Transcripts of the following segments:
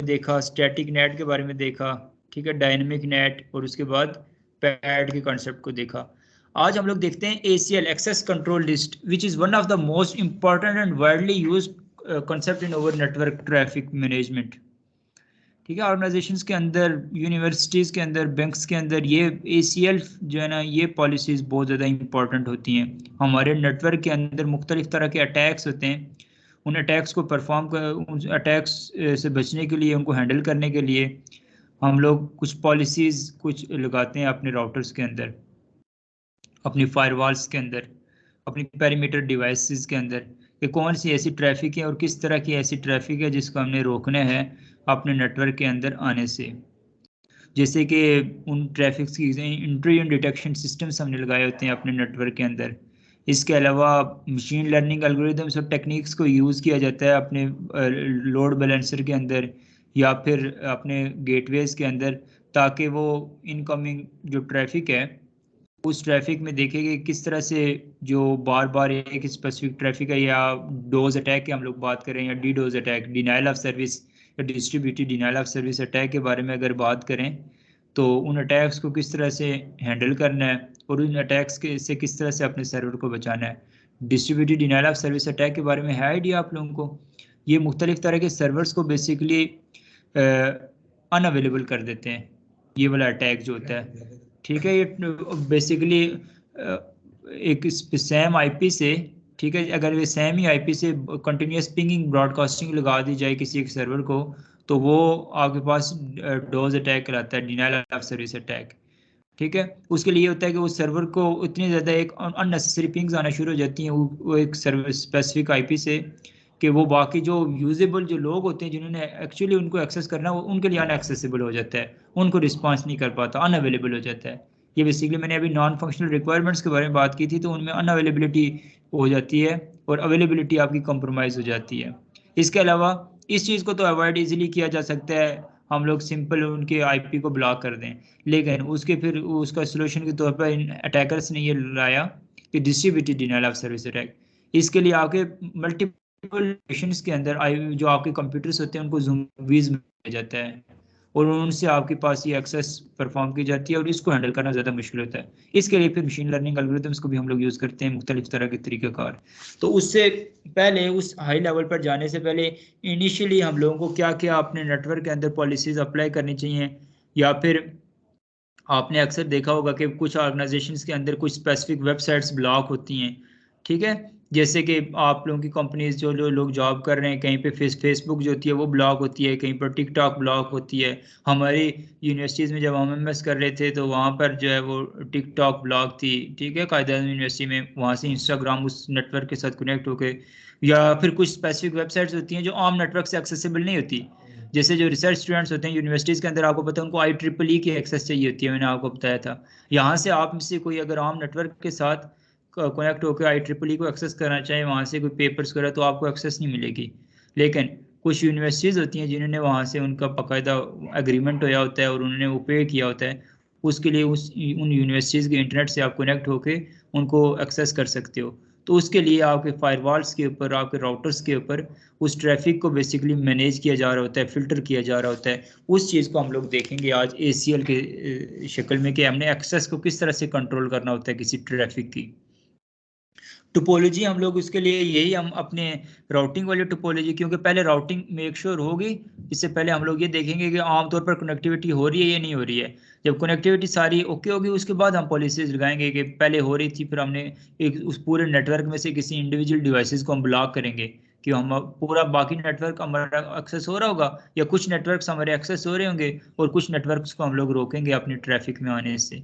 देखा, static net के बारे में देखा, ठीक है, डायनेमिक नेट, और उसके बाद पैड के कॉन्सेप्ट को देखा। आज हम लोग देखते हैं ACL, access control list, which is one of the most important and widely use concept in over network traffic management. ठीक है, ऑर्गेनाइजेशंस के अंदर, यूनिवर्सिटीज़ के अंदर, बैंक्स के अंदर ये ACL जो है ना, ये पॉलिसीज़ बहुत ज़्यादा इंपॉर्टेंट होती हैं। हमारे नेटवर्क के अंदर मुख्तलिफ तरह के अटैक्स होते हैं, उन अटैक्स को परफॉर्म कर, उन अटैक्स से बचने के लिए, उनको हैंडल करने के लिए हम लोग कुछ पॉलिसीज़ कुछ लगाते हैं अपने राउटर्स के अंदर, अपनी फायरवॉल्स के अंदर, अपनी पेरीमीटर डिवाइसेस के अंदर, कि कौन सी ऐसी ट्रैफिक है और किस तरह की ऐसी ट्रैफिक है जिसको हमने रोकना है अपने नेटवर्क के अंदर आने से। जैसे कि उन ट्रैफिक्स की इंट्रूजन डिटेक्शन सिस्टम्स हमने लगाए होते हैं अपने नेटवर्क के अंदर। इसके अलावा मशीन लर्निंग एल्गोरिदम्स और टेक्निक्स को यूज़ किया जाता है अपने लोड बैलेंसर के अंदर या फिर अपने गेटवेज के अंदर, ताकि वो इनकमिंग जो ट्रैफिक है उस ट्रैफिक में देखेंगे किस तरह से जो बार बार एक स्पेसिफिक ट्रैफिक है, या डोज अटैक की हम लोग बात करें, या DDoS attack, denial of service या distributed denial of service attack के बारे में अगर बात करें, तो उन अटैक्स को किस तरह से हैंडल करना है और उन अटैक्स के से किस तरह से अपने सर्वर को बचाना है। Distributed denial of service attack के बारे में है आइडिया आप लोगों को? ये मुख्तलिफ तरह के सर्वर्स को बेसिकली अनअवेलेबल कर देते हैं, ये वाला अटैक जो होता है। ठीक है, ये बेसिकली एक सेम आईपी से, ठीक है, अगर ये सेम ही आईपी से कंटिन्यूस पिंगिंग ब्रॉडकास्टिंग लगा दी जाए किसी एक सर्वर को, तो वो आपके पास डोज अटैक कराता है, डिनाइल ऑफ सर्विस अटैक। ठीक है, उसके लिए होता है कि उस सर्वर को इतनी ज़्यादा एक अननेसेसरी पिंग्स आना शुरू हो जाती हैं वो एक सर्वर स्पेसिफिक आईपी से, कि वो बाकी जो यूजेबल जो लोग होते हैं जिन्होंने एक्चुअली उनको एक्सेस करना है, उनके लिए अनएक्सेसिबल हो जाता है, उनको रिस्पांस नहीं कर पाता, अनअवेलेबल हो जाता है। ये बेसिकली मैंने अभी नॉन फंक्शनल रिक्वायरमेंट्स के बारे में बात की थी, तो उनमें अनअवेलेबिलिटी हो जाती है और अवेलेबिलिटी आपकी कॉम्प्रोमाइज़ हो जाती है। इसके अलावा इस चीज़ को तो अवॉइड इजीली किया जा सकता है, हम लोग सिंपल उनके आईपी को ब्लॉक कर दें, लेकिन उसके फिर उसका सोल्यूशन के तौर पर इन अटैकर्स ने ये लाया कि distributed denial of service attack. इसके लिए आपके मल्टीपल लोकेशंस के अंदर जो आपके कंप्यूटर्स होते हैं उनको ज़ूमवीज में जाता है और उनसे आपके पास ये एक्सेस परफॉर्म की जाती है और इसको हैंडल करना ज़्यादा मुश्किल होता है। इसके लिए फिर मशीन लर्निंग एल्गोरिथम्स को भी हम लोग यूज़ करते हैं, मुख्तलिफ तरह के तरीक़ाकार। तो उससे पहले, उस हाई लेवल पर जाने से पहले, इनिशियली हम लोगों को क्या क्या अपने नेटवर्क के अंदर पॉलिसीज़ अप्लाई करनी चाहिए, या फिर आपने अक्सर देखा होगा कि कुछ ऑर्गेनाइजेशंस के अंदर कुछ स्पेसिफिक वेबसाइट्स ब्लॉक होती हैं। ठीक है, जैसे कि आप लोगों की कंपनीज जो जो लोग जॉब कर रहे हैं, कहीं पे फेसबुक जो होती है वो ब्लॉक होती है, कहीं पर टिकटॉक ब्लॉक होती है। हमारी यूनिवर्सिटीज़ में जब हम एमएस कर रहे थे तो वहाँ पर जो है वो टिकटॉक ब्लॉक थी। ठीक है, कायद-ए-आज़म यूनिवर्सिटी में, वहाँ से इंस्टाग्राम उस नेटवर्क के साथ कनेक्ट होके, या फिर कुछ स्पेसिफिक वेबसाइट्स होती हैं जो आम नेटवर्क से एक्सेसिबल नहीं होती। जैसे जो रिसर्च स्टूडेंट्स होते हैं यूनिवर्सिटीज़ के अंदर, आपको पता है उनको IEEE की एक्सेस चाहिए होती है, मैंने आपको बताया था। यहाँ से आप में से कोई अगर आम नेटवर्क के साथ कनेक्ट होकर IEEE को एक्सेस करना चाहे, वहाँ से कोई पेपर्स वगैरह, तो आपको एक्सेस नहीं मिलेगी। लेकिन कुछ यूनिवर्सिटीज़ होती हैं जिन्होंने वहाँ से उनका बाकायदा एग्रीमेंट होया होता है और उन्होंने वो पे किया होता है, उसके लिए उन यूनिवर्सिटीज़ के इंटरनेट से आप कनेक्ट होकर उनको एक्सेस कर सकते हो। तो उसके लिए आपके फायरवॉल्स के ऊपर, आपके राउटर्स के ऊपर उस ट्रैफिक को बेसिकली मैनेज किया जा रहा होता है, फ़िल्टर किया जा रहा होता है। उस चीज़ को हम लोग देखेंगे आज ACL के शक्ल में, कि हमने एक्सेस को किस तरह से कंट्रोल करना होता है किसी ट्रैफिक की। टोपोलॉजी हम लोग उसके लिए यही, हम अपने राउटिंग वाली टोपोलॉजी, क्योंकि पहले राउटिंग मेक श्योर होगी, इससे पहले हम लोग ये देखेंगे कि आमतौर पर कनेक्टिविटी हो रही है या नहीं हो रही है। जब कनेक्टिविटी सारी ओके होगी, उसके बाद हम पॉलिसीज लगाएंगे कि पहले हो रही थी, फिर हमने एक उस पूरे नेटवर्क में से किसी इंडिविजुअल डिवाइसेस को हम ब्लॉक करेंगे, कि हम पूरा बाकी नेटवर्क हमारा एक्सेस हो रहा होगा, या कुछ नेटवर्क्स हमारे एक्सेस हो रहे होंगे और कुछ नेटवर्क्स को हम लोग रोकेंगे अपने ट्रैफिक में आने से।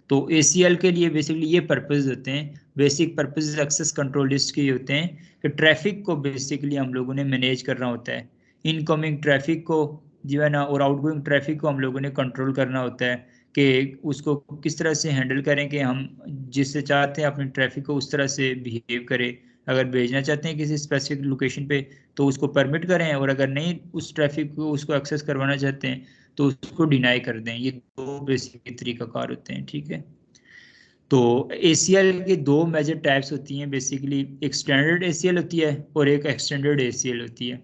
तो ACL के लिए बेसिकली ये पर्पस होते हैं, basic purpose access control list के होते हैं, कि ट्रैफिक को बेसिकली हम लोगों ने मैनेज करना होता है, इनकमिंग ट्रैफिक को जो है ना, और आउटगोइंग ट्रैफिक को हम लोगों ने कंट्रोल करना होता है, कि उसको किस तरह से हैंडल करें कि हम जिससे चाहते हैं अपने ट्रैफिक को उस तरह से बिहेव करें। अगर भेजना चाहते हैं किसी स्पेसिफिक लोकेशन पे, तो उसको परमिट करें, और अगर नहीं उस ट्रैफिक को उसको एक्सेस करवाना चाहते हैं तो उसको डिनाई कर दें। ये दो बेसिक तरीकाकार होते हैं। ठीक है, तो ACL के दो मेजर टाइप्स होती हैं बेसिकली, एक स्टैंडर्ड ACL होती है और एक एक्सटेंडेड ACL होती है।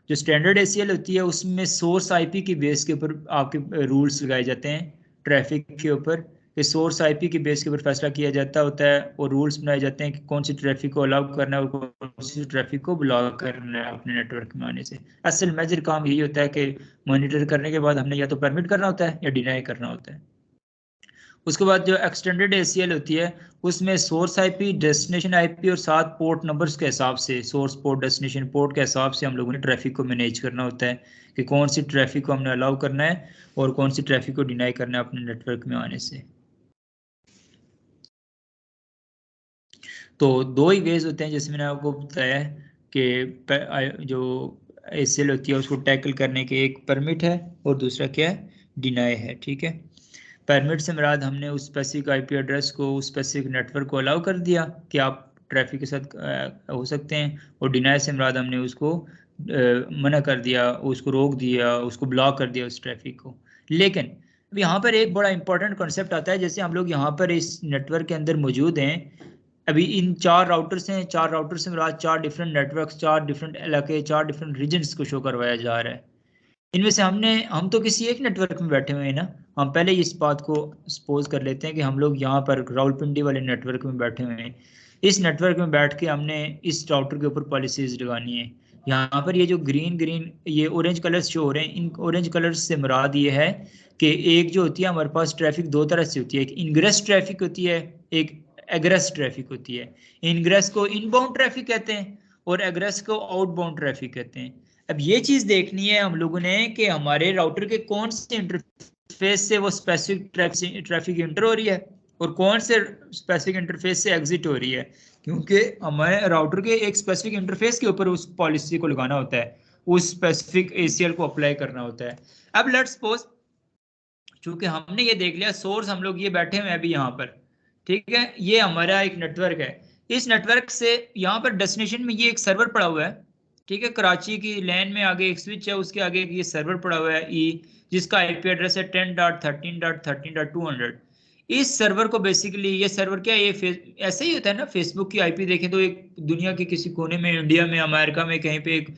जो स्टैंडर्ड ACL होती है उसमें सोर्स IP की बेस के ऊपर आपके रूल्स लगाए जाते हैं ट्रैफिक के ऊपर, कि सोर्स IP की बेस के ऊपर फैसला किया जाता होता है और रूल्स बनाए जाते हैं कि कौन सी ट्रैफिक को अलाउ करना है और कौन सी ट्रैफिक को ब्लॉक करना है अपने नेटवर्क में आने से। असल मेजर काम यही होता है कि मॉनिटर करने के बाद हमने या तो परमिट करना होता है या डिनाई करना होता है। उसके बाद जो एक्सटेंडेड ACL होती है उसमें सोर्स IP, डेस्टिनेशन IP और साथ पोर्ट नंबर्स के हिसाब से, सोर्स पोर्ट डेस्टिनेशन पोर्ट के हिसाब से हम लोगों ने ट्रैफिक को मैनेज करना होता है कि कौन सी ट्रैफिक को हमने अलाउ करना है और कौन सी ट्रैफिक को डिनाई करना है अपने नेटवर्क में आने से। तो दो ही वेज होते हैं जैसे मैंने आपको बताया कि जो ACL होती है उसको टैकल करने के, एक परमिट है और दूसरा क्या है, डिनाई है। ठीक है, परमिट से मुराद हमने उस स्पेसिफिक IP एड्रेस को, उस स्पेसिफिक नेटवर्क को अलाउ कर दिया कि आप ट्रैफिक के साथ हो सकते हैं, और डिनाई से मुराद हमने उसको मना कर दिया, उसको रोक दिया, उसको ब्लॉक कर दिया उस ट्रैफिक को। लेकिन अब यहाँ पर एक बड़ा इंपॉर्टेंट कॉन्सेप्ट आता है, जैसे हम लोग यहाँ पर इस नेटवर्क के अंदर मौजूद हैं, अभी इन 4 राउटर्स हैं, 4 राउटर से मुराद 4 डिफरेंट नेटवर्क्स, 4 डिफरेंट इलाके, 4 डिफरेंट रीजन्स को शो करवाया जा रहा है। इनमें से हम तो किसी एक नेटवर्क में बैठे हुए हैं ना। हम पहले इस बात को सपोज कर लेते हैं कि हम लोग यहाँ पर रावलपिंडी वाले नेटवर्क में बैठे हुए हैं। इस नेटवर्क में बैठ के हमने इस राउटर के ऊपर पॉलिसीज लगानी है। यहाँ पर ये जो ग्रीन ग्रीन ये ऑरेंज कलर्स शो हो रहे हैं, इन ऑरेंज कलर्स से मुराद ये है कि एक जो होती है हमारे पास ट्रैफिक दो तरह से होती है, एक इनग्रेस ट्रैफिक होती है, एक एग्रेस ट्रैफिक होती है। इनग्रेस को इनबाउंड ट्रैफिक कहते हैं और एग्रेस को आउटबाउंड ट्रैफिक कहते हैं। अब ये चीज देखनी है हम लोगों ने कि हमारे राउटर के कौन से इंटरफेस से वो स्पेसिफिक ट्रैफिक इंटर हो रही है और कौन से स्पेसिफिक इंटरफेस से एग्जिट हो रही है, क्योंकि हमारे राउटर के एक स्पेसिफिक इंटरफेस के ऊपर उस पॉलिसी को लगाना होता है, उस स्पेसिफिक ACL को अप्लाई करना होता है। अब लेट्स सपोज, चूंकि हमने ये देख लिया सोर्स, हम लोग ये बैठे हुए हैं अभी यहाँ पर, ठीक है, ये हमारा एक नेटवर्क है। इस नेटवर्क से यहाँ पर डेस्टिनेशन में ये एक सर्वर पड़ा हुआ है, ठीक है, कराची की लैन में आगे एक स्विच है, उसके आगे ये सर्वर पड़ा हुआ है जिसका IP एड्रेस है 10.13.13.200। इस सर्वर को बेसिकली, ये सर्वर क्या है, ये ऐसे ही होता है ना, फेसबुक की IP देखें तो एक दुनिया के किसी कोने में, इंडिया में, अमेरिका में कहीं पे एक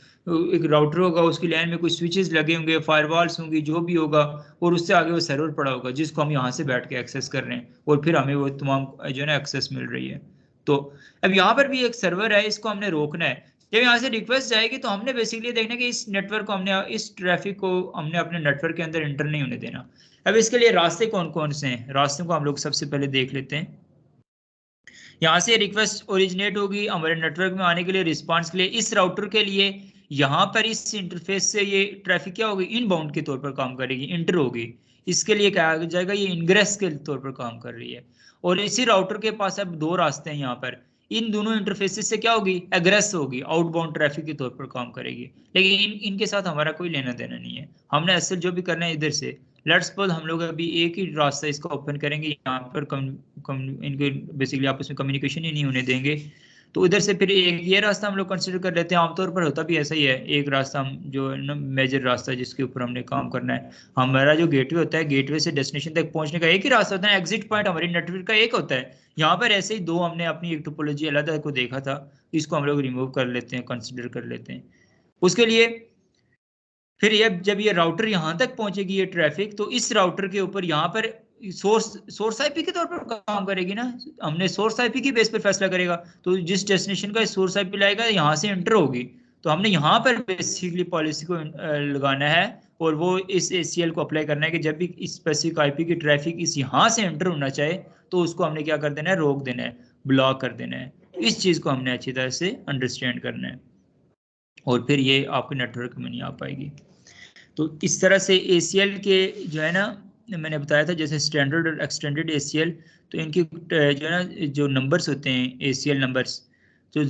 राउटर होगा, उसकी लैन में कुछ स्विचेस लगे होंगे, फायरवॉल्स होंगी, जो भी होगा, और उससे आगे वो सर्वर पड़ा होगा जिसको हम यहाँ से बैठ के एक्सेस कर रहे हैं और फिर हमें वो तमाम जो है ना एक्सेस मिल रही है। तो अब यहाँ पर भी एक सर्वर है, इसको हमने रोकना है। जब यहाँ से रिक्वेस्ट जाएगी तो हमने बेसिकली देखना कि इस नेटवर्क को हमने, इस ट्रैफिक को हमने अपने नेटवर्क के अंदर इंटर नहीं होने देना। अब इसके लिए रास्ते कौन कौन से हैं, रास्तों को हम लोग सबसे पहले देख लेते हैं। यहाँ से रिक्वेस्ट ओरिजिनेट होगी हमारे नेटवर्क में आने के लिए, रिस्पांस के लिए, इस राउटर के लिए यहाँ पर इस इंटरफेस से ये ट्रैफिक क्या होगी, इनबाउंड के तौर पर काम करेगी, इंटर होगी। इसके लिए क्या जाएगा, ये इनग्रेस के तौर पर काम कर रही है। और इसी राउटर के पास अब दो रास्ते हैं यहाँ पर, इन दोनों इंटरफेसेस से क्या होगी, एग्रेस होगी, आउटबाउंड ट्रैफिक के तौर पर काम करेगी। लेकिन इनके साथ हमारा कोई लेना देना नहीं है, हमने असल जो भी करना है इधर से। लेट्स सपोज हम लोग अभी एक ही रास्ता इसका ओपन करेंगे, यहाँ पर इनके बेसिकली आपस में कम्युनिकेशन ही नहीं होने देंगे। तो उधर से फिर एक ये रास्ता हम लोग कंसिडर कर लेते हैं, आमतौर पर होता भी ऐसा ही है, एक रास्ता हम जो है ना मेजर रास्ता जिसके ऊपर हमने काम करना है। हमारा जो गेटवे होता है, गेटवे से डेस्टिनेशन तक पहुंचने का एक ही रास्ता होता है, एग्जिट पॉइंट हमारी नेटवर्क का एक होता है। यहाँ पर ऐसे ही दो हमने अपनी एक टोपोलॉजी अलग को देखा था, इसको हम लोग रिमूव कर लेते हैं, कंसिडर कर लेते हैं उसके लिए। फिर ये जब ये राउटर यहाँ तक पहुंचेगी ये ट्रैफिक, तो इस राउटर के ऊपर यहाँ पर सोर्स IP के तौर पर काम करेगी ना, हमने सोर्स IP की बेस पर फैसला करेगा। तो जिस डेस्टिनेशन का सोर्स IP लाएगा यहाँ से एंटर होगी, तो हमने यहाँ पर बेसिकली पॉलिसी को लगाना है और वो इस ACL को अप्लाई करना है कि जब भी इस स्पेसिफिक IP की ट्रैफिक इस यहाँ से एंटर होना चाहे तो उसको हमने क्या कर देना है, रोक देना है, ब्लॉक कर देना है। इस चीज को हमने अच्छी तरह से अंडरस्टैंड करना है और फिर ये आपके नेटवर्क में नहीं आ पाएगी। तो इस तरह से ACL के जो है ना, मैंने बताया था जैसे स्टैंडर्ड और एक्सटेंडेड ACL, तो इनकी जो है ना जो नंबर्स होते हैं ACL नंबर्स, तो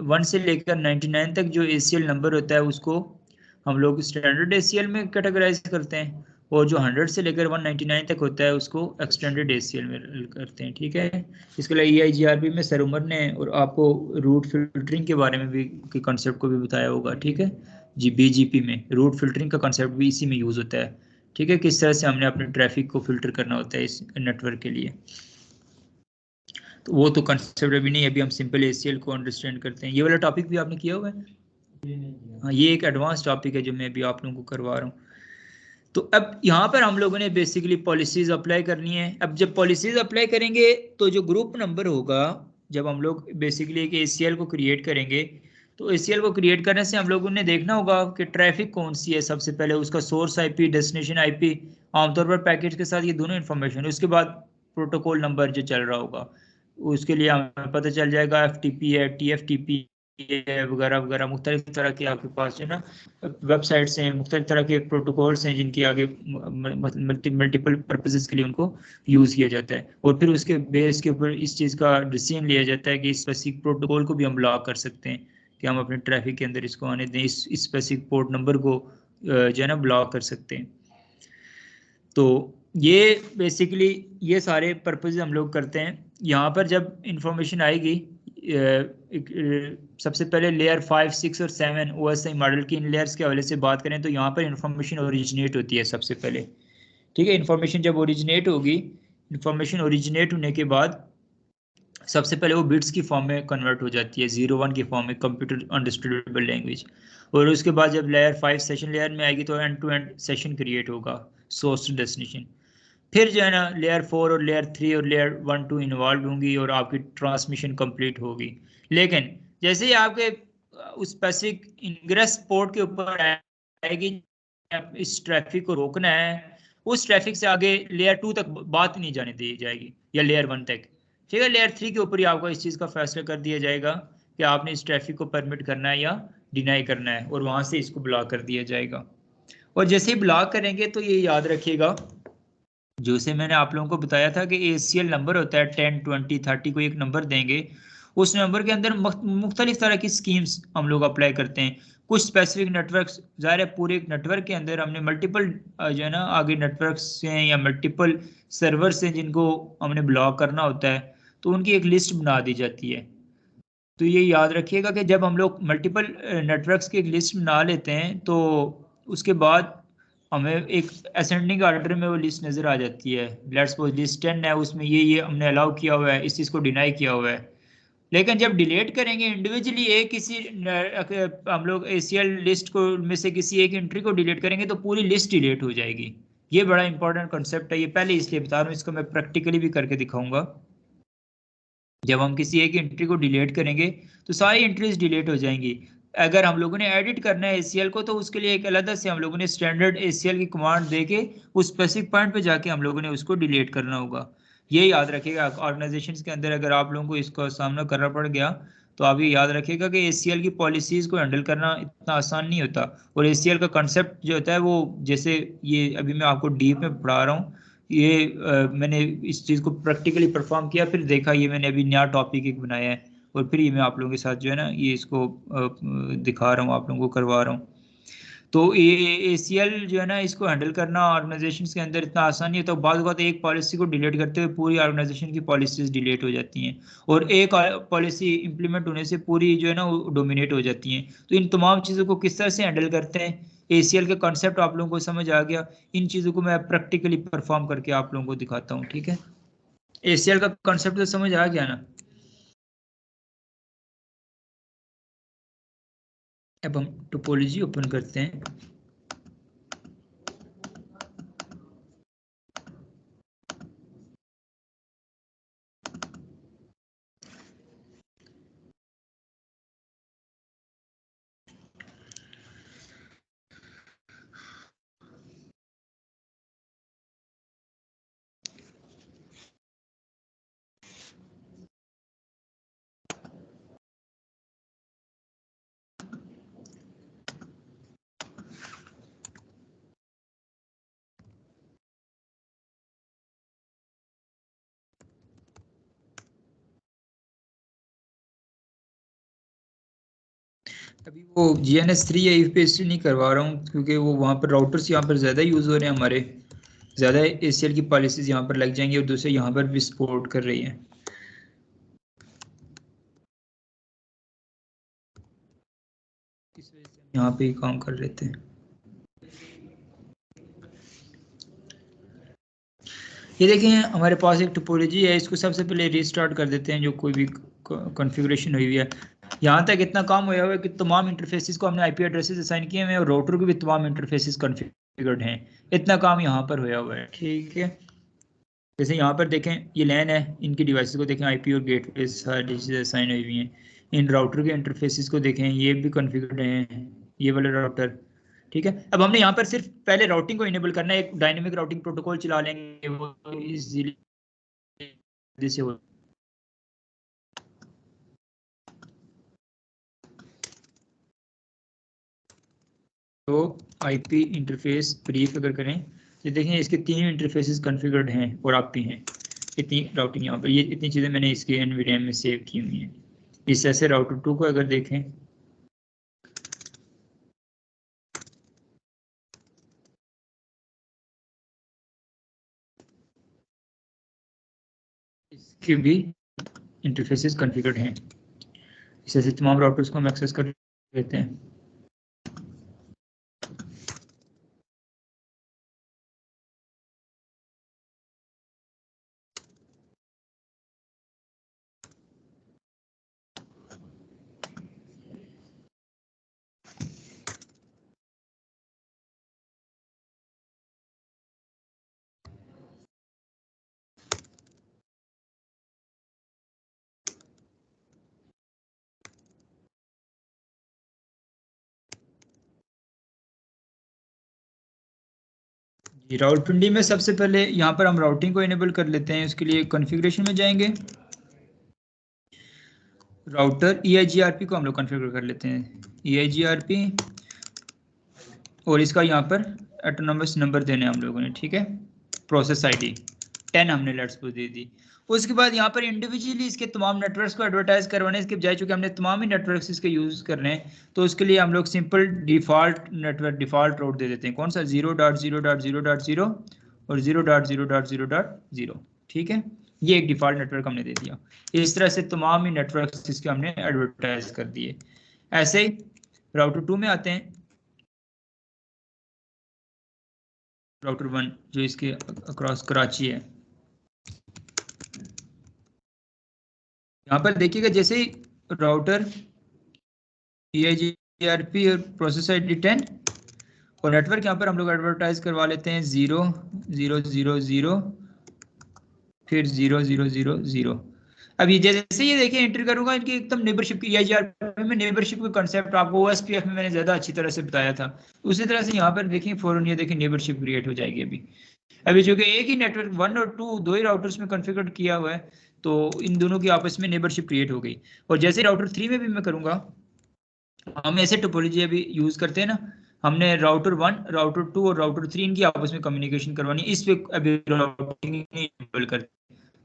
1 से लेकर 99 तक जो ACL नंबर होता है उसको हम लोग स्टैंडर्ड ACL में कैटेगराइज करते हैं, और जो 100 से लेकर 199 तक होता है उसको एक्सटेंडेड ACL में करते हैं। ठीक है, इसके लिए EIGRP में सर उमर ने और आपको रूट फिल्टरिंग के बारे में भी के कॉन्सेप्ट को भी बताया होगा। ठीक है जी, BGP में रूट फिल्टरिंग का कॉन्सेप्ट भी इसी में यूज होता है। ठीक है, किस तरह से हमने अपने ट्रैफिक को फिल्टर करना होता है इस नेटवर्क के लिए। तो वो तो कंसेप्ट अभी नहीं, अभी हम सिंपल ACL को अंडरस्टैंड करते हैं। ये वाला टॉपिक भी आपने किया हुआ है। हाँ, ये एक एडवांस टॉपिक है जो मैं अभी आप लोगों को करवा रहा हूँ। तो अब यहाँ पर हम लोगों ने बेसिकली पॉलिसीज अप्लाई करनी है। अब जब पॉलिसीज अप्लाई करेंगे तो जो ग्रुप नंबर होगा, जब हम लोग बेसिकली एक ACL को क्रिएट करेंगे, तो ACL को क्रिएट करने से हम लोगों ने देखना होगा कि ट्रैफिक कौन सी है। सबसे पहले उसका सोर्स IP, डेस्टिनेशन IP, आमतौर पर पैकेट के साथ ये दोनों इन्फॉर्मेशन। उसके बाद प्रोटोकॉल नंबर जो चल रहा होगा, उसके लिए हमें पता चल जाएगा FTP है, TFTP है, वगैरह वगैरह। मुख्तलिफ तरह के आपके पास जो है ना वेबसाइट्स हैं, मुख्तलिफ तरह के प्रोटोकॉल्स हैं जिनकी आगे मल्टीपल पर्पसेस के लिए उनको यूज़ किया जाता है। और फिर उसके बेस के ऊपर इस चीज़ का डिसीजन लिया जाता है कि इस स्पेसिफिक प्रोटोकॉल को भी हम ब्लॉक कर सकते हैं कि हम अपने ट्रैफिक के अंदर इसको आने दें, इस स्पेसिफिक पोर्ट नंबर को जो है ना ब्लॉक कर सकते हैं। तो ये बेसिकली ये सारे पर्पज हम लोग करते हैं। यहाँ पर जब इंफॉर्मेशन आएगी, सबसे पहले लेयर 5, 6 और 7 OSI मॉडल की इन लेयर्स के हवाले से बात करें तो यहाँ पर इंफॉर्मेशन ओरिजिनेट होती है सबसे पहले। ठीक है, इंफॉर्मेशन जब ओरिजिनेट होगी, इंफॉर्मेशन ओरिजिनेट होने के बाद सबसे पहले वो बिट्स की फॉर्म में कन्वर्ट हो जाती है, 0 1 की फॉर्म में, कंप्यूटर अंडरस्टैंडेबल लैंग्वेज। और उसके बाद जब लेयर 5 सेशन लेयर में आएगी तो end to end session create होगा, सोर्स टू डेस्टिनेशन। फिर जो है ना लेयर 4 और लेयर 3 और लेयर 1 2 इन्वॉल्व होंगी और आपकी ट्रांसमिशन कंप्लीट होगी। लेकिन जैसे ही आपके उस स्पेसिफिक इंग्रेस पोर्ट के ऊपर आएगी, इस ट्रैफिक को रोकना है, उस ट्रैफिक से आगे लेयर 2 तक बात नहीं जाने दी जाएगी, या लेयर 1 तक। ठीक है, लेयर 3 के ऊपर ही आपको इस चीज़ का फैसला कर दिया जाएगा कि आपने इस ट्रैफिक को परमिट करना है या डिनाई करना है, और वहां से इसको ब्लॉक कर दिया जाएगा। और जैसे ही ब्लॉक करेंगे तो ये याद रखिएगा, जो से मैंने आप लोगों को बताया था कि ACL नंबर होता है 10 20 30 को एक नंबर देंगे। उस नंबर के अंदर मुख्तलिफ तरह की स्कीम्स हम लोग अप्लाई करते हैं। कुछ स्पेसिफिक नेटवर्क्स, ज़ाहिर है पूरे एक नेटवर्क के अंदर हमने मल्टीपल जो है ना आगे नेटवर्क्स हैं या मल्टीपल सर्वर्स हैं जिनको हमने ब्लॉक करना होता है, तो उनकी एक लिस्ट बना दी जाती है। तो ये याद रखिएगा कि जब हम लोग मल्टीपल नेटवर्क्स की एक लिस्ट बना लेते हैं तो उसके बाद हमें एक असेंडिंग ऑर्डर में वो लिस्ट नज़र आ जाती है। लेट्स सपोज लिस्ट 10 है, उसमें ये हमने अलाउ किया हुआ है, इस चीज़ को डिनाई किया हुआ है। लेकिन जब डिलीट करेंगे इंडिविजुअली एक किसी हम लोग ACL लिस्ट को में से किसी एक एंट्री को डिलीट करेंगे तो पूरी लिस्ट डिलीट हो जाएगी। ये बड़ा इंपॉर्टेंट कॉन्सेप्ट है, ये पहले इसलिए बता रहा हूँ, इसको मैं प्रैक्टिकली भी करके दिखाऊंगा। जब हम किसी एक एंट्री को डिलीट करेंगे तो सारी एंट्रीज डिलीट हो जाएंगी। अगर हम लोगों ने एडिट करना है ACL को तो उसके लिए एक अलग से हम लोगों ने स्टैंडर्ड ACL की कमांड देके उस स्पेसिफिक पॉइंट पे जाके हम लोगों ने उसको डिलीट करना होगा। ये याद रखिएगा, ऑर्गेनाइजेशंस के अंदर अगर आप लोगों को इसका सामना करना पड़ गया तो आप ये याद रखिएगा कि ACL की पॉलिसीज को हैंडल करना इतना आसान नहीं होता। और ACL का कंसेप्ट जो होता है वो, जैसे ये अभी मैं आपको डीप में पढ़ा रहा हूँ, ये मैंने इस चीज़ को प्रैक्टिकली परफॉर्म किया, फिर देखा, ये मैंने अभी नया टॉपिक एक बनाया है और फिर ये मैं आप लोगों के साथ जो है ना ये इसको दिखा रहा हूँ, आप लोगों को करवा रहा हूँ। तो ये ACL जो है ना इसको हैंडल करना ऑर्गेनाइजेशन के अंदर इतना आसान नहीं है। तो बाद बात एक पॉलिसी को डिलीट करते हुए पूरी ऑर्गेनाइजेशन की पॉलिसीज डिलीट हो जाती हैं, और एक पॉलिसी इंप्लीमेंट होने से पूरी जो है ना वो डोमिनेट हो जाती हैं। तो इन तमाम चीज़ों को किस तरह से हैंडल करते हैं, ACL का कॉन्सेप्ट आप लोगों को समझ आ गया, इन चीज़ों को मैं प्रैक्टिकली परफॉर्म करके आप लोगों को दिखाता हूँ। ठीक है, ACL का कॉन्सेप्ट तो समझ आ गया ना। अब हम टोपोलॉजी ओपन करते हैं। अभी वो GNS3 या पे इसलिए नहीं करवा रहा हूँ क्योंकि वो वहाँ पर राउटर्स यहाँ पर ज़्यादा यूज़ हो रहे हैं हमारे, ज़्यादा ACL की पॉलिसीज यहाँ पर लग जाएंगी और दूसरे यहाँ पर भी सपोर्ट कर रही हैं। इस वजह से हम यहाँ पे ही काम कर लेते हैं। ये देखें हमारे पास एक टोपोलॉजी है, इसको सबसे पहले रीस्टार्ट कर देते हैं जो कोई भी कॉन्फ़िगरेशन हुई हुई है। यहाँ तक इतना काम हुआ हुआ है कि तमाम इंटरफेसेस को हमने आईपी एड्रेसेस असाइन किए हुए हैं और राउटर के भी तमाम इंटरफेसेस कॉन्फ़िगर्ड हैं। इतना काम यहाँ पर हुआ हुआ है, ठीक है। जैसे यहाँ पर देखें ये लैन है, इनकी डिवाइसेस को देखें, आईपी और गेटवे सारी चीज़ें असाइन हुई हुई हैं। इन राउटर के इंटरफेसेस को देखें, ये भी कॉन्फ़िगर्ड हैं, ये वाले राउटर, ठीक है। अब हमने यहाँ पर सिर्फ पहले राउटिंग को इनेबल करना है, एक डायनेमिक राउटिंग प्रोटोकॉल चला लेंगे, वो इजीली से हो। तो आईपी इंटरफेस ब्रीफ अगर करें तो देखें इसके 3 इंटरफेसेस कॉन्फ़िगर्ड हैं और आप भी हैं। इतनी राउटिंग यहाँ पर, ये इतनी चीज़ें मैंने इसके एनवीडीएम में सेव की हुई हैं। इस ऐसे राउटर 2 को अगर देखें, इसके भी इंटरफेसेस कॉन्फ़िगर्ड हैं। इस ऐसे तमाम राउटर्स को हम एक्सेस कर लेते हैं। राउट 20 में सबसे पहले यहाँ पर हम राउटिंग को इनेबल कर लेते हैं। उसके लिए कॉन्फ़िगरेशन में जाएंगे, राउटर EIGRP को हम लोग कॉन्फ़िगर कर लेते हैं, EIGRP, और इसका यहाँ पर ऑटोनॉमस नंबर देने हम लोगों ने, ठीक है। प्रोसेस ID 10 हमने लेट्स सपोज दे दी। उसके बाद यहाँ पर इंडिविजुअली इसके तमाम नेटवर्क्स को एडवर्टाइज करवाने इसके बजाय, चूंकि हमने तमाम ही नेटवर्क्स इसके यूज़ करने हैं, तो उसके लिए हम लोग सिंपल डिफ़ॉल्ट नेटवर्क डिफ़ॉल्ट राउट दे देते हैं। कौन सा? 0.0.0.0 और 0.0.0.0, ठीक है। ये एक डिफ़ॉल्ट नेटवर्क हमने दे दिया। इस तरह से तमाम ही नेटवर्क्स इसके हमने एडवर्टाइज कर दिए। ऐसे ही राउटर 2 में आते हैं, राउटर 1 जो इसके अक्रॉस कराची है। यहाँ पर देखिएगा जैसे ही राउटर EIGRP और प्रोसेस ID 10 और नेटवर्क यहाँ पर हम लोग एडवर्टाइज करवा लेते हैं 0.0.0.0 फिर 0.0.0.0। अब ये जैसे ये देखिए एंटर करूंगा इनकी एकदम नेबरशिप की, EIGRP में नेबरशिप का कंसेप्ट आपको OSPF में मैंने ज्यादा अच्छी तरह से बताया था। उसी तरह से यहाँ पर देखिए फौरन ये देखिए नेबरशिप क्रिएट हो जाएगी। अभी चूंकि एक ही नेटवर्क 1 और 2 दो ही राउटर्स में कॉन्फ़िगर किया हुआ है, तो इन दोनों की आपस में नेबरशिप क्रिएट हो गई। और जैसे राउटर 3 में भी मैं करूंगा, हम ऐसे टोपोलॉजी अभी यूज करते हैं ना, हमने राउटर 1, राउटर 2 और राउटर 3 इनकी आपस में कम्युनिकेशन करवानी, इस पे अभी राउटिंग इनेबल करते हैं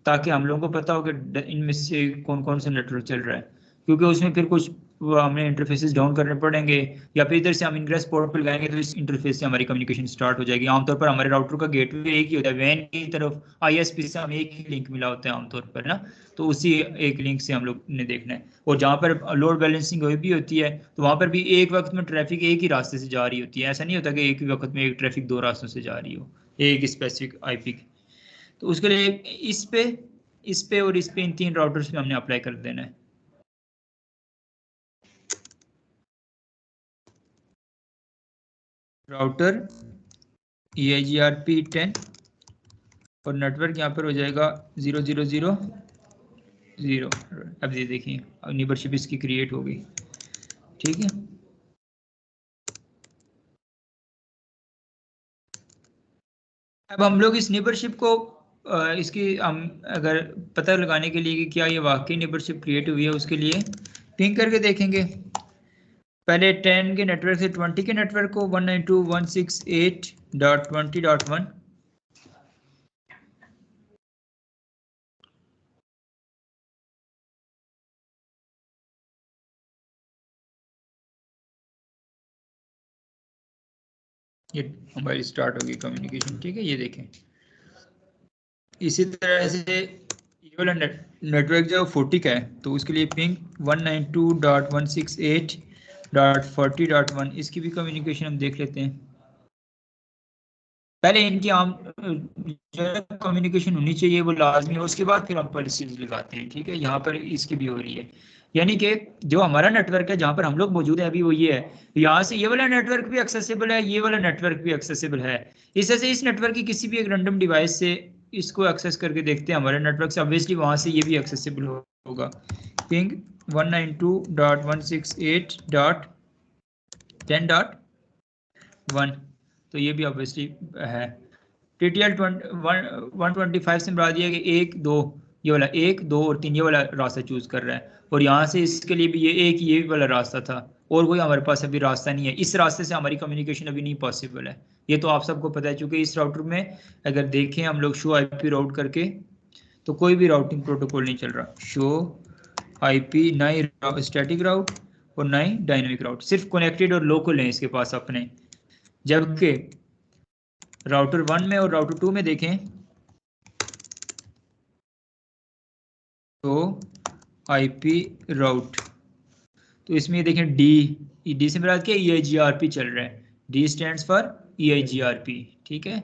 ताकि हम लोगों को पता हो कि इनमें से कौन कौन सा नेटवर्क चल रहा है। क्योंकि उसमें फिर कुछ हमें इंटरफेसेस डाउन करने पड़ेंगे, या फिर इधर से हम इनग्रेस पोर्ट पर लगाएंगे तो इस इंटरफेस से हमारी कम्युनिकेशन स्टार्ट हो जाएगी। आमतौर पर हमारे राउटर का गेटवे एक ही होता है, वैन की तरफ ISP से हम एक ही लिंक मिला होता है आमतौर पर ना, तो उसी एक लिंक से हम लोग ने देखना है। और जहाँ पर लोड बैलेंसिंग भी होती है तो वहाँ पर भी एक वक्त में ट्रैफिक एक ही रास्ते से जा रही होती है। ऐसा नहीं होता कि एक ही वक्त में एक ट्रैफिक दो रास्तों से जा रही हो एक स्पेसिफिक IP की। तो उसके लिए इस पे और इस पे इन 3 राउटर्स पे हमने अप्लाई कर देना है। राउटर EIGRP 10 और नेटवर्क यहाँ पर हो जाएगा 0.0.0.0। अब ये देखिए नेबरशिप इसकी क्रिएट हो गई, ठीक है। अब हम लोग इस नेबरशिप को इसकी हम अगर पता लगाने के लिए कि क्या ये वाकई नेबरशिप क्रिएट हुई है, उसके लिए पिंग करके देखेंगे। पहले 10 के नेटवर्क से 20 के नेटवर्क को 192.168.20.1, ये हमारी स्टार्ट होगी कम्युनिकेशन, ठीक है। ये देखें इसी तरह से ये वाला नेटवर्क जो 40 का है तो उसके लिए पिंग 192.168.40.1, इसकी भी कम्युनिकेशन हम देख लेते हैं। पहले इनकी आम जो कम्युनिकेशन होनी चाहिए वो लाजमी है, उसके बाद फिर हम पॉलिसीज लगाते हैं, ठीक है। यहाँ पर इसकी भी हो रही है, यानी कि जो हमारा नेटवर्क है जहां पर हम लोग मौजूद है अभी वो ये है, यहाँ से ये वाला नेटवर्क भी एक्सेसिबल है, ये वाला नेटवर्क भी एक्सेसिबल है। इस तरह से इस नेटवर्क की किसी भी एक रैंडम डिवाइस से इसको एक्सेस करके देखते हैं हमारे नेटवर्क से, ऑब्वियसली वहां से ये भी एक्सेसिबल होगा। पिंग 192.168.10.1, तो ये भी ऑब्वियसली है। TTL 125 से बता दिया कि 1 2 ये वाला 1 2 और 3 ये वाला रास्ता चूज कर रहा है, और यहाँ से इसके लिए भी ये वाला रास्ता था, और कोई हमारे पास अभी रास्ता नहीं है। इस रास्ते से हमारी कम्युनिकेशन अभी नहीं पॉसिबल है, ये तो आप सबको पता है। चूंकि इस राउटर में अगर देखें हम लोग शो IP राउट करके, तो कोई भी राउटिंग प्रोटोकॉल नहीं चल रहा। शो IP ना ही स्टैटिक राउट और ना ही डायनेमिक राउट, सिर्फ कनेक्टेड और लोकल है इसके पास अपने। जबकि राउटर 1 में और राउटर 2 में देखें तो IP राउट, तो इसमें देखें डी से मेरा क्या EIGRP चल रहा है, D स्टैंड्स फॉर EIGRP, ठीक है।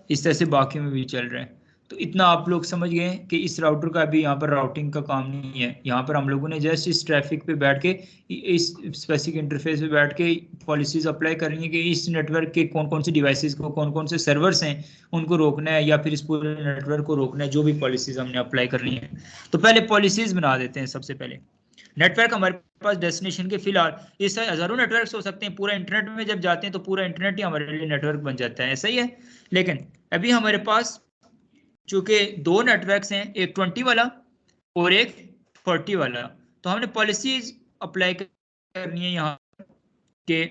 इस तरह से बाकी में भी चल रहा है। तो इतना आप लोग समझ गए कि इस राउटर का भी यहाँ पर राउटिंग का काम नहीं है। यहाँ पर हम लोगों ने जस्ट इस ट्रैफिक पे बैठ के, इस स्पेसिफिक इंटरफेस पे बैठ के पॉलिसीज अप्लाई करनी है कि इस नेटवर्क के कौन कौन से डिवाइसेस को, कौन कौन से सर्वर्स हैं उनको रोकना है, या फिर इस पूरे नेटवर्क को रोकना है, जो भी पॉलिसीज हमने अप्लाई करनी है। तो पहले पॉलिसीज बना देते हैं। सबसे पहले नेटवर्क हमारे पास डेस्टिनेशन के फिलहाल इस हजारों नेटवर्क हो सकते हैं, पूरा इंटरनेट में जब जाते हैं तो पूरा इंटरनेट ही हमारे लिए नेटवर्क बन जाता है, सही है। लेकिन अभी हमारे पास चूंकि 2 नेटवर्क्स हैं, एक 20 वाला और एक 40 वाला, तो हमने पॉलिसीज अप्लाई करनी है यहाँ के।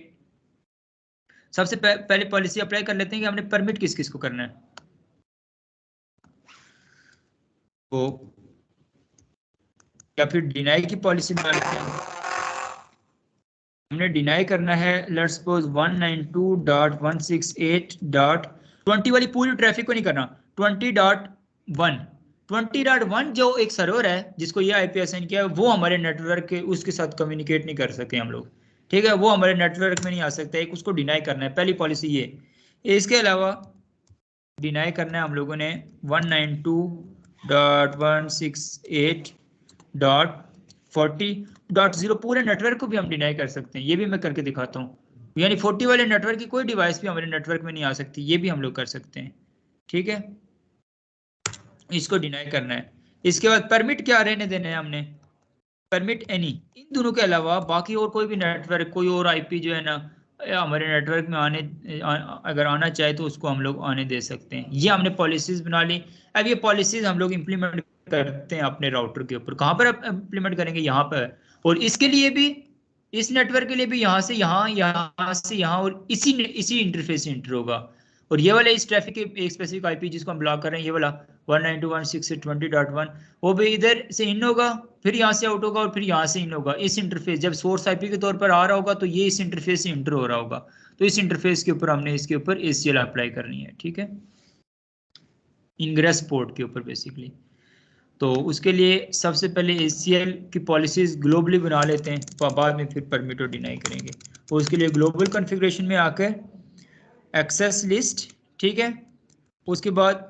सबसे पहले पॉलिसी अप्लाई कर लेते हैं कि हमने परमिट किस किस को करना है। तो या फिर डिनाई की पॉलिसी बना लेते हैं। हमने डिनाई करना है, लेट्स सपोज 192.168.20 वाली पूरी ट्रैफिक को नहीं करना, 20.1 जो एक सर्वर है जिसको ये IP असाइन किया है, वो हमारे नेटवर्क के उसके साथ कम्युनिकेट नहीं कर सके हम लोग, ठीक है। वो हमारे नेटवर्क में नहीं आ सकता, एक उसको डिनाई करना है, पहली पॉलिसी ये। इसके अलावा डिनाई करना है हम लोगों ने 192.168.40.0 पूरे नेटवर्क को भी हम डिनाई कर सकते हैं, ये भी मैं करके दिखाता हूँ। यानी 40 वाले नेटवर्क की कोई डिवाइस भी हमारे नेटवर्क में नहीं आ सकती, ये भी हम लोग कर सकते हैं, ठीक है। इसको डिनाई करना है। इसके बाद परमिट क्या रहने देना है हमने, परमिट एनी, इन दोनों के अलावा बाकी और कोई भी नेटवर्क, कोई और IP जो है ना हमारे नेटवर्क में अगर आना चाहे तो उसको हम लोग आने दे सकते हैं। ये हमने पॉलिसीज बना ली। अब ये पॉलिसीज हम लोग इंप्लीमेंट करते हैं अपने राउटर के ऊपर। कहाँ पर इंप्लीमेंट करेंगे, यहाँ पर। और इसके लिए भी, इस नेटवर्क के लिए भी यहाँ से यहाँ, यहाँ से यहाँ, और इसी इंटरफेस से इंटर होगा। और ये वाला इस ट्रैफिक के एक स्पेसिफिक IP जिसको हम ब्लॉक कर रहे हैं, ये वाला 192.168.20.1, वो भी इधर से इन होगा, फिर यहाँ से आउट होगा, और फिर यहाँ से इन होगा। इस इंटरफेस जब सोर्स IP के तौर पर आ रहा होगा तो ये इस इंटरफेस से इंटर हो रहा होगा। तो इस इंटरफेस के ऊपर हमने इसके ऊपर ACL अप्लाई करनी है, ठीक है, इंग्रेस पोर्ट के ऊपर बेसिकली। तो उसके लिए सबसे पहले ACL की पॉलिसीज ग्लोबली बना लेते हैं, तो बाद में फिर परमिट और डिनाई करेंगे। और उसके लिए ग्लोबल कॉन्फ़िगरेशन में आकर एक्सेस लिस्ट, ठीक है, उसके बाद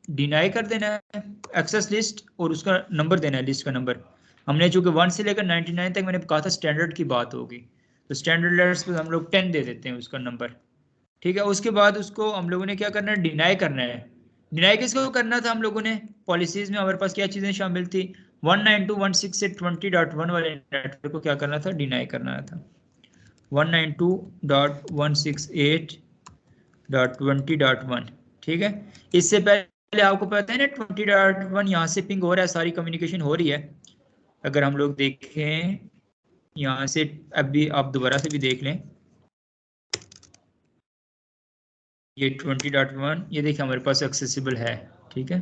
डिनाई कर देना है एक्सेस लिस्ट, और उसका नंबर देना है, लिस्ट का नंबर। हमने चूंकि 1 से लेकर 99 तक मैंने कहा था स्टैंडर्ड की बात होगी, तो स्टैंडर्ड लेटर्स पे हम लोग 10 दे देते हैं उसका नंबर, ठीक है। उसके बाद उसको हम लोगों ने क्या करना है, डिनाई करना है। डिनाई किसको करना था हम लोगों ने, पॉलिसीज में हमारे पास क्या चीजें शामिल थी, 192.168.20.1 वाले नेटवर्क को क्या करना था, डिनाई करना था। 192.168.20.1, ठीक है। इससे पहले आपको पता है ना 20.1 यहाँ से पिंग हो रहा है, सारी कम्युनिकेशन हो रही है। अगर हम लोग देखें यहाँ से, अभी आप दोबारा से भी देख लें, ये 20.1 ये देखिए हमारे पास एक्सेसिबल है, ठीक है।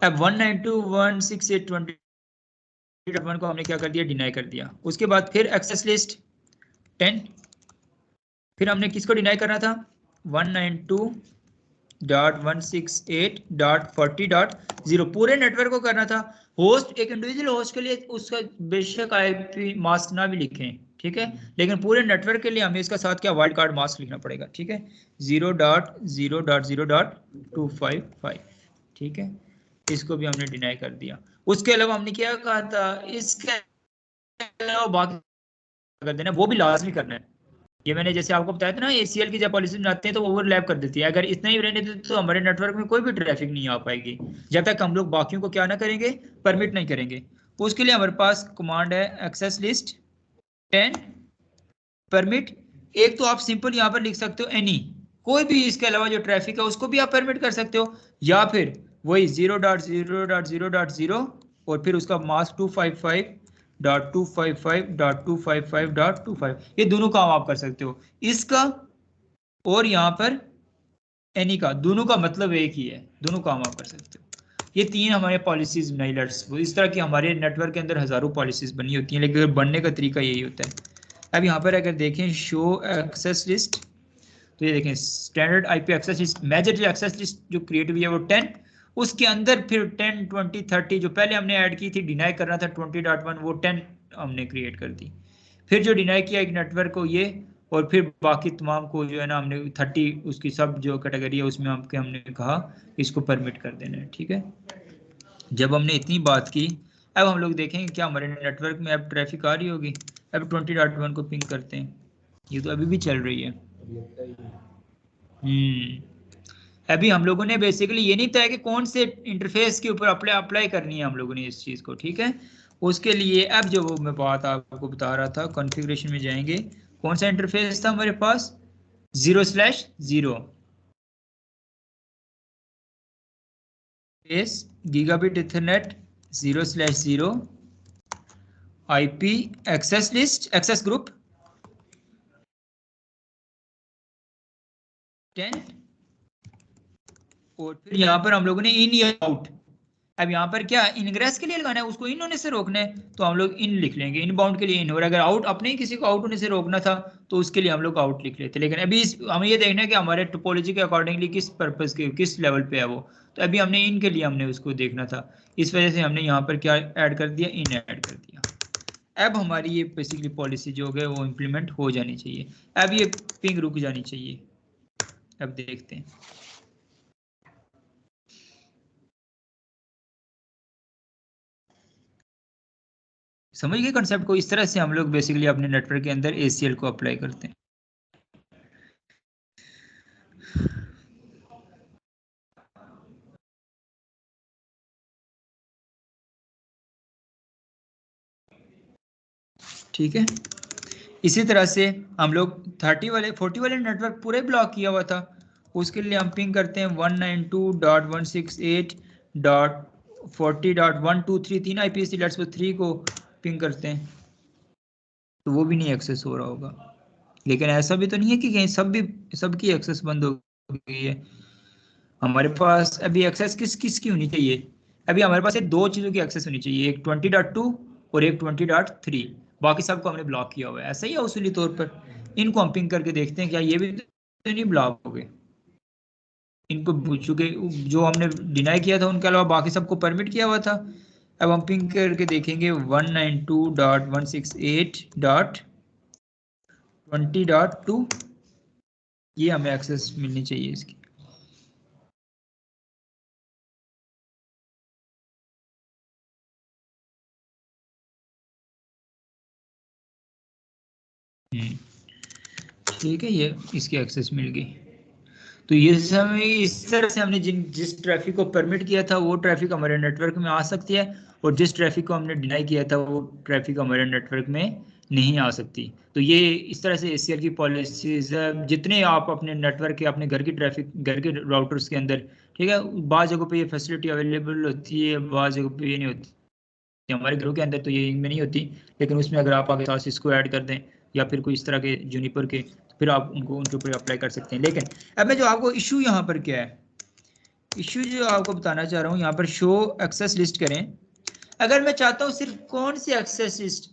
अब 192.168.20.1 को हमने क्या कर दिया, डिनाई कर दिया। उसके बाद फिर एक्सेस लिस्ट 10, फिर हमने किसको डिनाई करना था, 192.168.40.0 पूरे नेटवर्क को करना था। होस्ट, एक इंडिविजुअल होस्ट के लिए उसका बेशक IP मास्क ना भी लिखें, ठीक है, लेकिन पूरे नेटवर्क के लिए हमें इसका साथ क्या वाइल्ड कार्ड मास्क लिखना पड़ेगा, ठीक है, 0.0.0.255, ठीक है। इसको भी हमने डिनाई कर दिया। उसके अलावा हमने क्या कहा था, इसके अलावा बाकी कर देना, वो भी लाजमी करना है। ये मैंने जैसे आपको बताया था ना, ACL की जब पॉलिसी बनाते हैं तो ओवरलैप कर देती है। अगर इतना ही रहने देते तो हमारे नेटवर्क में कोई भी ट्रैफिक नहीं आ पाएगी जब तक हम लोग बाकियों को क्या ना करेंगे, परमिट नहीं करेंगे। उसके लिए हमारे पास कमांड है एक्सेस लिस्ट 10 परमिट। एक तो आप सिंपल यहाँ पर लिख सकते हो एनी, कोई भी इसके अलावा जो ट्रैफिक है उसको भी आप परमिट कर सकते हो, या फिर वही 0.0.0.0 और फिर उसका मास्क 255.255.255.25, ये दोनों काम आप कर सकते हो, इसका और यहाँ पर एनी का, दोनों का मतलब एक ही है, दोनों काम आप कर सकते हो। ये तीन हमारे पॉलिसीज बनाई लेट्स, इस तरह की हमारे नेटवर्क के अंदर हजारों पॉलिसीज बनी होती हैं, लेकिन बनने का तरीका यही होता है। अब यहाँ पर अगर देखें शो एक्सेस लिस्ट, तो ये देखें standard IP access list, major जो एक्सेस लिस्ट जो क्रिएट हुई है वो 10, उसके अंदर फिर 10, 20, 30 जो पहले हमने ऐड की थी, डिनाई करना था 20.1, वो 10 हमने क्रिएट कर दी। फिर जो डिनाई किया एक नेटवर्क को ये, और फिर बाकी तमाम को जो है ना हमने 30 उसकी सब जो कैटेगरी है उसमें हमने कहा इसको परमिट कर देना है। ठीक है, जब हमने इतनी बात की, अब हम लोग देखेंगे क्या हमारे नेटवर्क में अब ट्रैफिक आ रही होगी। अब 20.1 को पिंग करते हैं, ये तो अभी भी चल रही है। अभी हम लोगों ने बेसिकली ये नहीं तय कि कौन से इंटरफेस के ऊपर अप्लाई करनी है हम लोगों ने इस चीज़ को। ठीक है, उसके लिए अब जो मैं बात आपको बता रहा था, कॉन्फ़िगरेशन में जाएंगे, कौन सा इंटरफेस था हमारे पास, 0/0 gigabit ethernet 0/0 IP access list access group 10, और फिर यहाँ पर हम लोगों ने इन या आउट। अब यहाँ पर क्या इनग्रेस के लिए लगाना है, उसको इन होने से रोकना है तो हम लोग इन लिख लेंगे, इन बाउंड के लिए इन, और अगर आउट अपने ही किसी को आउट होने से रोकना था तो उसके लिए हम लोग आउट लिख लेते। लेकिन अभी हमें ये देखना है कि हमारे टोपोलॉजी के अकॉर्डिंगली किस पर्पस के किस लेवल पे है वो, तो अभी हमने इन के लिए हमने उसको देखना था, इस वजह से हमने यहाँ पर क्या ऐड कर दिया, इन ऐड कर दिया। अब हमारी ये बेसिकली पॉलिसी जो है वो इम्प्लीमेंट हो जानी चाहिए। अब ये पिंग रुक जानी चाहिए। अब देखते हैं, समझ गए कॉन्सेप्ट को, इस तरह से हम लोग बेसिकली अपने नेटवर्क के अंदर ACL को अप्लाई करते हैं। ठीक है, इसी तरह से हम लोग 30 वाले 40 वाले नेटवर्क पूरे ब्लॉक किया हुआ था, उसके लिए हम पिंग करते हैं 192.168.40.123 तीन IPC लेट्स 3 को पिंग करते हैं, तो वो भी नहीं एक्सेस हो रहा होगा। लेकिन ऐसा भी तो नहीं है कि कहीं सबकी एक्सेस बंद हो गई है। हमारे पास अभी एक्सेस किस किस की होनी चाहिए, अभी हमारे पास दो चीज़ों की एक्सेस होनी चाहिए, एक 20.2 और एक 20.3, बाकी सबको हमने ब्लॉक किया हुआ है। ऐसा ही है उसूली तौर पर, इनको हम पिंग करके देखते हैं क्या ये भी तो नहीं ब्लॉक हो गए। इनको चूंकि जो हमने डिनाई किया था उनके अलावा बाकी सबको परमिट किया हुआ था। अब हम पिंग करके देखेंगे 192.168.20.2, ये हमें एक्सेस मिलनी चाहिए इसकी। ठीक है, ये इसकी एक्सेस मिल गई। तो ये समय इस तरह से हमने जिस ट्रैफिक को परमिट किया था वो ट्रैफिक हमारे नेटवर्क में आ सकती है, और जिस ट्रैफिक को हमने डिनाई किया था वो ट्रैफिक हमारे नेटवर्क में नहीं आ सकती। तो ये इस तरह से ACL की पॉलिसीज, जितने आप अपने नेटवर्क के अपने घर की ट्रैफिक घर के राउटर्स के अंदर, ठीक है, बाज़ जगहों पे ये फैसिलिटी अवेलेबल होती है, बाज़ जगहों पे ये नहीं होती। हमारे घरों के अंदर तो ये इनमें नहीं होती, लेकिन उसमें अगर आप आगे साथ इसको ऐड कर दें या फिर कोई इस तरह के जूनिपर के, तो फिर आप उनके ऊपर अप्लाई कर सकते हैं। लेकिन अब मैं जो आपको इशू यहाँ पर क्या है, इशू जो आपको बताना चाह रहा हूँ, यहाँ पर शो एक्सेस लिस्ट करें। अगर मैं चाहता हूँ सिर्फ कौन सी एक्सेस लिस्ट,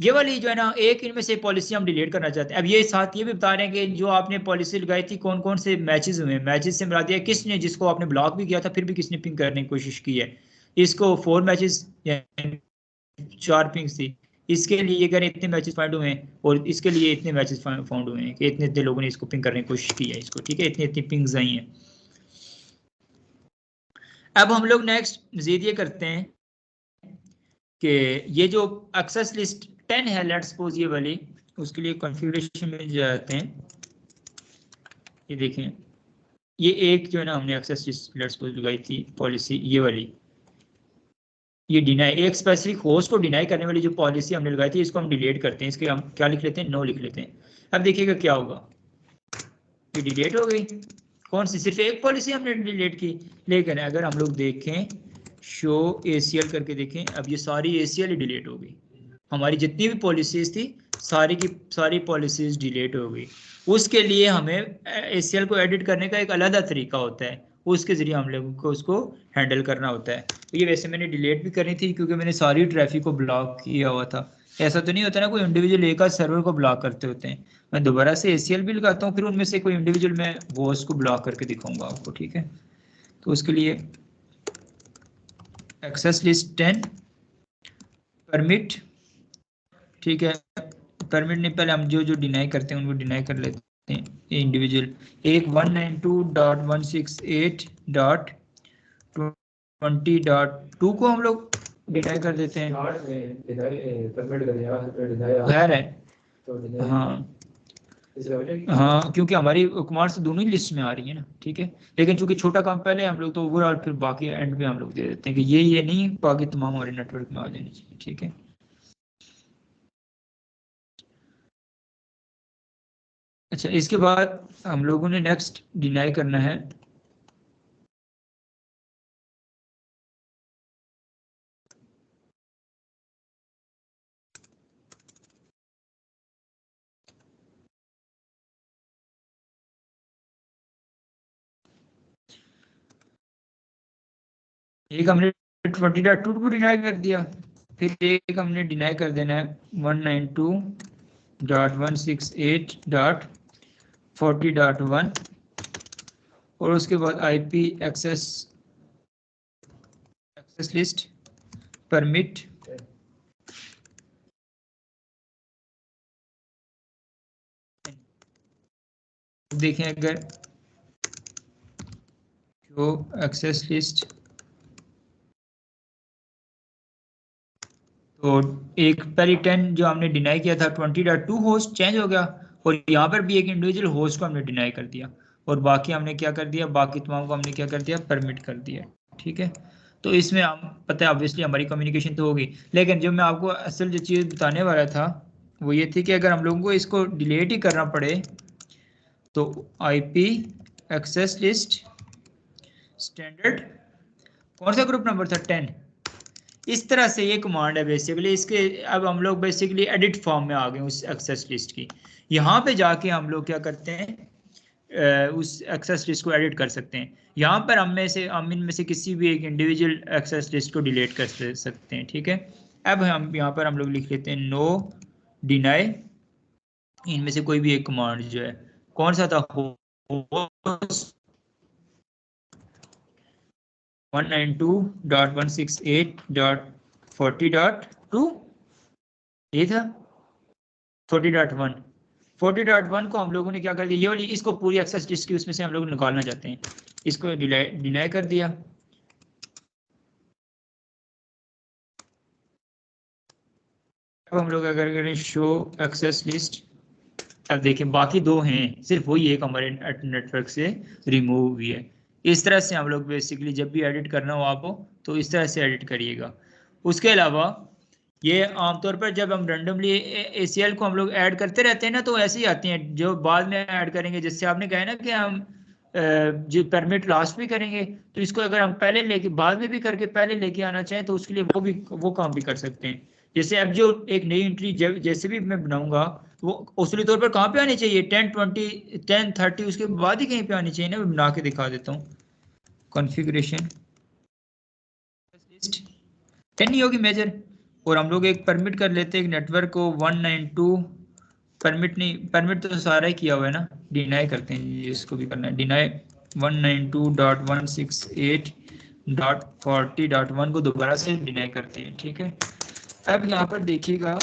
ये वाली जो है ना, एक इनमें से पॉलिसी हम डिलीट करना चाहते हैं। अब ये साथ ये भी बता रहे हैं कि जो आपने पॉलिसी लगाई थी कौन कौन से मैचेस हुए, मैचेस से मिला दिया किसने, जिसको आपने ब्लॉक भी किया था फिर भी किसने पिंग करने की कोशिश की है। इसको 4 मैचेस 4 पिंग्स थी, इसके लिए अगर इतने मैचेस फाइंड हुए हैं, और इसके लिए इतने मैचेस फाउंड हुए हैं कि इतने इतने लोगों ने इसको पिंग करने की कोशिश की है इसको। ठीक है, इतनी इतनी पिंग्स आई हैं। अब हम लोग नेक्स्ट मजीद ये करते हैं कि ये जो एक्सेस लिस्ट 10 है, लेट्स सपोज ये वाली, उसके लिए कॉन्फ़िगरेशन में जाते हैं। ये देखें, ये एक जो है ना हमने एक्सेस लिस्ट लेट्स सपोज लगाई थी पॉलिसी, ये वाली, ये डिनाई, एक स्पेसिफिक होस्ट को डिनाई करने वाली जो पॉलिसी हमने लगाई थी, इसको हम डिलीट करते हैं। इसके हम क्या लिख लेते हैं, नो लिख लेते हैं। अब देखिएगा क्या होगा, ये डिलीट हो गई। कौन सी, सिर्फ एक पॉलिसी हमने डिलीट की। लेकिन अगर हम लोग देखें शो ACL करके देखें, अब ये सारी ACL ही डिलीट हो गई। हमारी जितनी भी पॉलिसीज थी सारी की सारी पॉलिसीज डिलीट हो गई। उसके लिए हमें ACL को एडिट करने का एक अलग तरीका होता है, उसके जरिए हम लोगों को उसको हैंडल करना होता है। तो ये वैसे मैंने डिलीट भी करनी थी क्योंकि मैंने सारी ट्रैफिक को ब्लॉक किया हुआ था। ऐसा तो नहीं होता ना कोई इंडिविजुअल एक आध सर्वर को ब्लॉक करते होते हैं। मैं दोबारा से ACL भी लगाता हूँ, फिर उनमें से कोई इंडिविजुअल मैं होस्ट को ब्लॉक करके दिखाऊंगा आपको, ठीक है। तो उसके लिए एक्सेस लिस्ट 10 परमिट, ठीक है। परमिट नहीं, पहले हम जो जो डिनाई करते हैं उनको डिनाई कर लेते हैं इंडिविजुअल। एक 192.168.20.2 को हम लोग डिनाई कर देते हैं। खैर है, हाँ हाँ, क्योंकि हमारी कमांड से दोनों ही लिस्ट में आ रही है ना, ठीक है। लेकिन चूंकि छोटा काम पहले हम लोग तो ओवरऑल, फिर बाकी एंड में हम लोग दे देते हैं कि ये नहीं, बाकी तमाम हमारे नेटवर्क में आ जानी चाहिए, ठीक है। अच्छा, इसके बाद हम लोगों ने नेक्स्ट डिनाई करना है एक हमने 20.2 को डिनाई कर दिया, फिर एक हमने डिनाई कर देना है 192.168.40.1 और उसके बाद IP एक्सेस लिस्ट परमिट देखें, अगर जो एक्सेस लिस्ट, तो एक पहली 10 जो हमने डिनाई किया था 20.2 होस्ट चेंज हो गया, और यहाँ पर भी एक इंडिविजुअल होस्ट को हमने डिनाई कर दिया, और बाकी हमने क्या कर दिया, बाकी तमाम को हमने क्या कर दिया, परमिट कर दिया, ठीक है। तो इसमें हम पता है ऑब्वियसली हमारी कम्युनिकेशन तो होगी, लेकिन जो मैं आपको असल जो चीज़ बताने वाला था वो ये थी कि अगर हम लोगों को इसको डिलीट ही करना पड़े तो IP एक्सेस लिस्ट स्टैंडर्ड, कौन सा ग्रुप नंबर था, 10। इस तरह से ये कमांड है बेसिकली। इसके अब हम लोग बेसिकली एडिट फॉर्म में आ गए उस एक्सेस लिस्ट की। यहाँ पे जाके हम लोग क्या करते हैं, उस एक्सेस लिस्ट को एडिट कर सकते हैं। यहाँ पर हम इनमें से किसी भी एक इंडिविजुअल एक्सेस लिस्ट को डिलीट कर सकते हैं, ठीक है। अब हम यहाँ पर हम लोग लिख लेते हैं नो डिनाई, इनमें से कोई भी एक कमांड जो है, कौन सा था, 192.168.40.2 ये था 40.1। 40.1 को हम लोगों ने क्या कर दिया, ये वाली इसको पूरी एक्सेस लिस्ट की उसमें से हम लोग निकालना चाहते हैं, इसको डिनाई कर दिया। अब हम लोग अगर करें शो एक्सेस लिस्ट, अब देखें बाकी दो हैं, सिर्फ वही एक हमारे नेटवर्क से रिमूव हुई है। इस तरह से हम लोग बेसिकली जब भी एडिट करना हो आपको तो इस तरह से एडिट करिएगा। उसके अलावा ये आमतौर पर जब हम रैंडमली ACL को हम लोग ऐड करते रहते हैं ना, तो ऐसे ही आती हैं जो बाद में ऐड करेंगे। जैसे आपने कहा ना कि हम जो परमिट लास्ट भी करेंगे, तो इसको अगर हम पहले लेके बाद में भी करके पहले लेके आना चाहें तो उसके लिए वो काम भी कर सकते हैं। जैसे अब जो एक नई एंट्री जैसे भी मैं बनाऊंगा वो उसूली तौर पर कहाँ पे आनी चाहिए, 10, 20, 10, 30 उसके बाद ही कहीं पे आनी चाहिए ना। मैं बना के दिखा देता हूँ, कॉन्फ़िगरेशन लिस्ट 10 नहीं होगी मेजर, और हम लोग एक परमिट कर लेते हैं एक नेटवर्क को 192, परमिट नहीं, परमिट तो सारा ही किया हुआ है ना, डिनाई करते हैं जी, इसको भी करना है डिनाई 192.168.40.1 को दोबारा से डिनाई करते हैं, ठीक है। अब यहाँ पर देखिएगा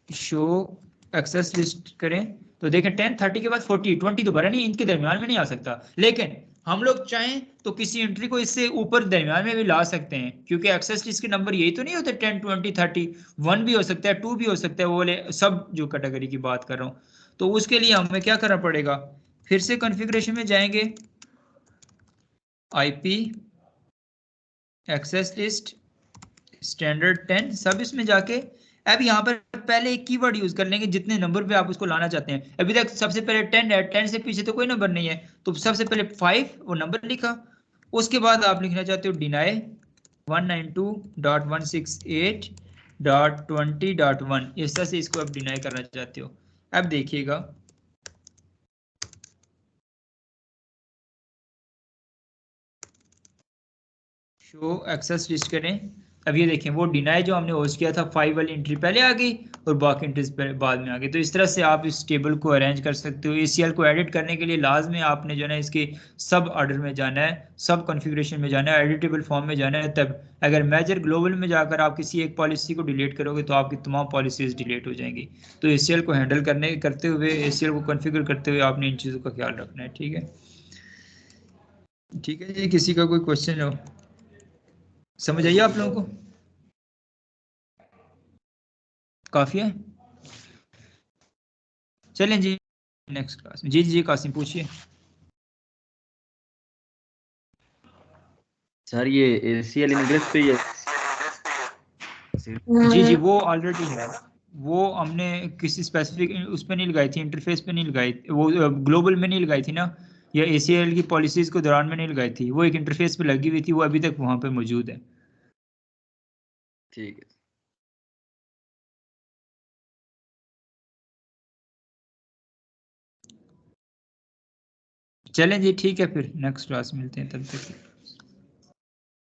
शो एक्सेस लिस्ट करें तो देखें 10, 30 के बाद 40, 20 दोबारा नहीं, इनके दरमियान में नहीं आ सकता। लेकिन हम लोग चाहें तो किसी एंट्री को इससे ऊपर दरमियान में भी ला सकते हैं, क्योंकि एक्सेस लिस्ट के नंबर यही तो नहीं होते 10 20 30, 1 भी हो सकता है, 2 भी हो सकता है, वो वाले सब जो कैटेगरी की बात कर रहा हूँ। तो उसके लिए हमें क्या करना पड़ेगा, फिर से कॉन्फ़िगरेशन में जाएंगे, आईपी एक्सेस लिस्ट स्टैंडर्ड 10 सब इसमें जाके अब यहाँ पर पहले एक कीवर्ड यूज कर लेंगे जितने नंबर पे आप उसको लाना चाहते हैं। अभी तक सबसे पहले 10 है, 10 से पीछे तो कोई नंबर नहीं है, तो सबसे पहले 5 वो नंबर लिखा। उसके बाद आप लिखना चाहते हो डिनाई 192.168.20.1, इस तरह से इसको आप डिनाई करना चाहते हो। अब देखिएगा शो एक्सेस लिस्ट करें, अब ये देखें वो डिनाई जो हमने होस्ट किया था 5 वाली एंट्री पहले आ गई और बाकी एंट्रीज बाद में आ गई। तो इस तरह से आप इस टेबल को अरेंज कर सकते हो। ACL को एडिट करने के लिए लाजमी आपने जो है ना इसके सब ऑर्डर में जाना है, सब कॉन्फ़िगरेशन में जाना है, एडिटेबल फॉर्म में जाना है। तब अगर मेजर ग्लोबल में जाकर आप किसी एक पॉलिसी को डिलीट करोगे तो आपकी तमाम पॉलिसीज डिलीट हो जाएंगी। तो ACL को हैंडल करते हुए, ACL को कॉन्फ़िगर करते हुए आपने इन चीज़ों का ख्याल रखना है। ठीक है, ठीक है जी, किसी का कोई क्वेश्चन हो, समझ आइए आप लोगों को, काफी है। चलें जी नेक्स्ट क्लास में। जी जी कासिम पूछिए। सर ये ACL इंग्लिश पे ये जी जी वो ऑलरेडी है, वो हमने किसी स्पेसिफिक उस पर नहीं लगाई थी, इंटरफेस पे नहीं लगाई, वो ग्लोबल में नहीं लगाई थी ना, या ACL की पॉलिसीज को दौरान में नहीं लगाई थी, वो एक इंटरफेस पे लगी हुई थी, वो अभी तक वहां पे मौजूद है। ठीक है। चलें जी ठीक है, फिर नेक्स्ट क्लास मिलते हैं, तब तक।